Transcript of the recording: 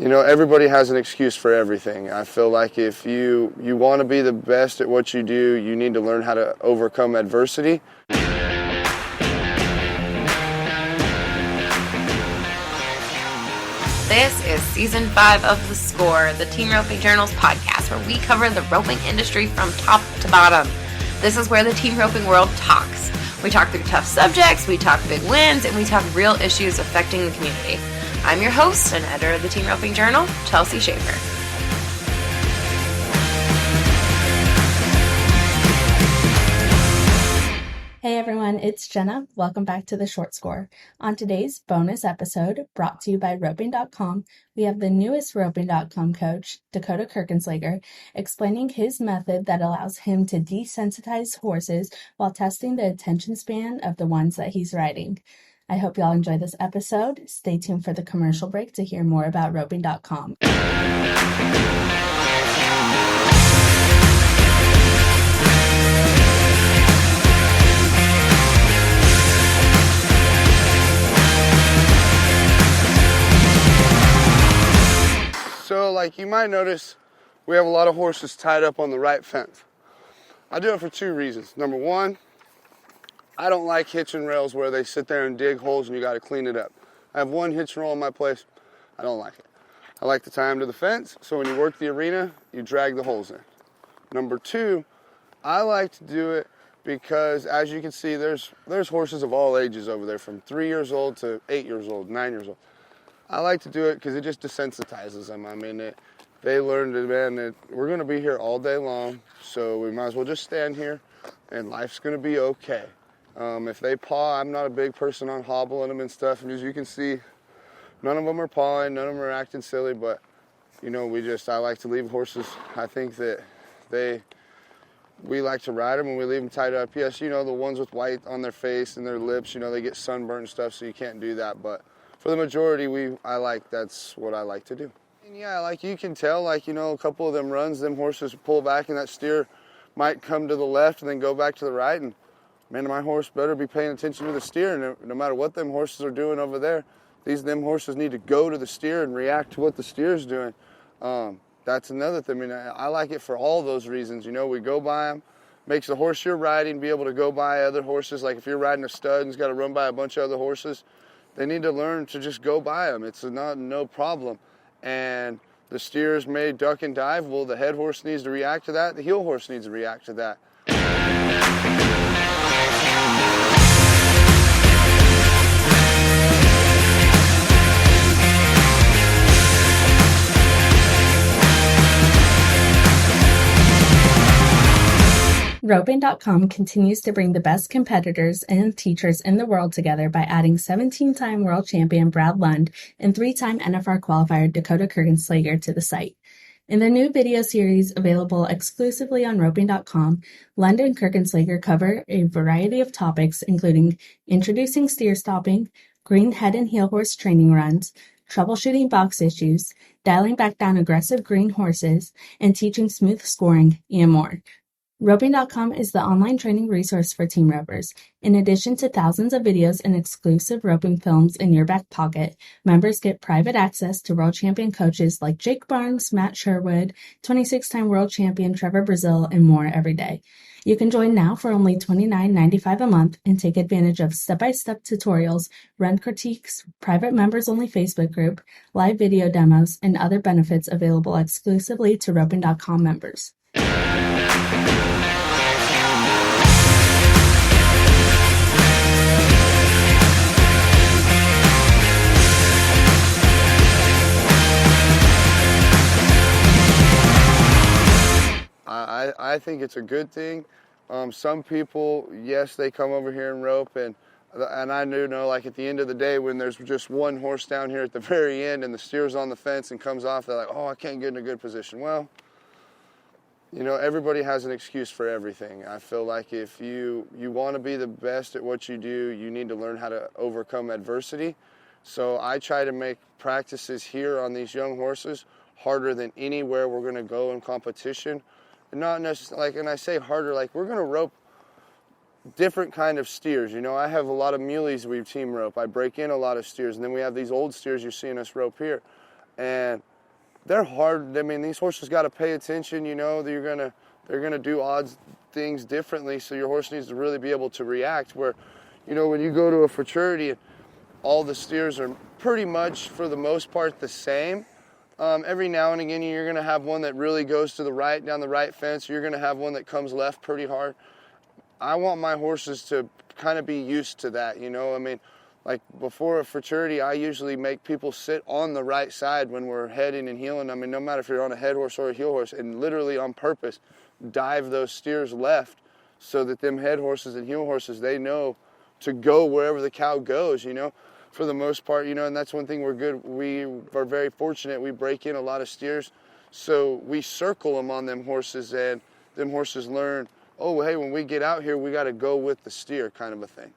Everybody has an excuse for everything. I feel like if you want to be the best at what you do, you need to learn how to overcome adversity. This is Season 5 of The Score, the Team Roping Journal's podcast, where we cover the roping industry from top to bottom. This is where the team roping world talks. We talk through tough subjects, we talk big wins, and we talk real issues affecting the community. I'm your host and editor of the Team Roping Journal, Chelsea Schaefer. Hey everyone, it's Jenna. Welcome back to the Short Score. On today's bonus episode, brought to you by Roping.com, we have the newest Roping.com coach, Dakota Kirkenslager, explaining his method that allows him to desensitize horses while testing the attention span of the ones that he's riding. I hope y'all enjoy this episode. Stay tuned for the commercial break to hear more about Roping.com. So, you might notice we have a lot of horses tied up on the right fence. I do it for two reasons. Number one, I don't like hitching rails where they sit there and dig holes and you got to clean it up. I have one hitch rail in my place. I don't like it. I like to tie them to the fence, so when you work the arena, you drag the holes in. Number two, I like to do it because, as you can see, there's horses of all ages over there, from 3 years old to 8 years old, 9 years old. I like to do it because it just desensitizes them. I mean, they learn that we're going to be here all day long, so we might as well just stand here, and life's going to be okay. If they paw, I'm not a big person on hobbling them and stuff, and as you can see, none of them are pawing, none of them are acting silly, but, I like to leave horses. I think that we like to ride them when we leave them tied up. Yes, the ones with white on their face and their lips, they get sunburned and stuff, so you can't do that, but for the majority, that's what I like to do. And yeah, you can tell, a couple of them runs, them horses pull back and that steer might come to the left and then go back to the right. And man, my horse better be paying attention to the steer. And no matter what them horses are doing over there, them horses need to go to the steer and react to what the steer's doing. That's another thing. I mean, I like it for all those reasons. We go by them. Makes the horse you're riding be able to go by other horses. Like if you're riding a stud and he's got to run by a bunch of other horses, they need to learn to just go by them. It's no problem. And the steers may duck and dive. Well, the head horse needs to react to that. The heel horse needs to react to that. Roping.com continues to bring the best competitors and teachers in the world together by adding 17-time world champion Brad Lund and 3-time NFR qualifier Dakota Kirkenslager to the site. In the new video series available exclusively on Roping.com, Lund and Kirkenslager cover a variety of topics including introducing steer stopping, green head and heel horse training runs, troubleshooting box issues, dialing back down aggressive green horses, and teaching smooth scoring, and more. Roping.com is the online training resource for team ropers. In addition to thousands of videos and exclusive roping films in your back pocket, members get private access to world champion coaches like Jake Barnes, Matt Sherwood, 26-time world champion Trevor Brazil, and more every day. You can join now for only $29.95 a month and take advantage of step-by-step tutorials, run critiques, private members-only Facebook group, live video demos, and other benefits available exclusively to Roping.com members. I think it's a good thing. Some people, yes, they come over here and rope, and I do know, at the end of the day, when there's just one horse down here at the very end and the steer's on the fence and comes off, they're like, oh, I can't get in a good position. Well, everybody has an excuse for everything. I feel like if you want to be the best at what you do, you need to learn how to overcome adversity. So I try to make practices here on these young horses harder than anywhere we're going to go in competition. Not necessarily, and I say harder, we're going to rope different kind of steers. I have a lot of muleys we team rope. I break in a lot of steers, and then we have these old steers you're seeing us rope here. And they're hard. I mean, these horses got to pay attention, you know, they're gonna do odd things differently, so your horse needs to really be able to react. Where, you know, when you go to a futurity, all the steers are pretty much, for the most part, the same. Every now and again, you're gonna have one that really goes to the right, down the right fence. You're gonna have one that comes left pretty hard. I want my horses to kind of be used to that, you know. I mean, like before a futurity, I usually make people sit on the right side when we're heading and heeling. I mean, no matter if you're on a head horse or a heel horse, and literally on purpose, dive those steers left so that them head horses and heel horses, they know to go wherever the cow goes, you know, for the most part, you know. And that's one thing we're good. We are very fortunate. We break in a lot of steers, so we circle them on them horses, and them horses learn, oh, hey, when we get out here, we got to go with the steer, kind of a thing.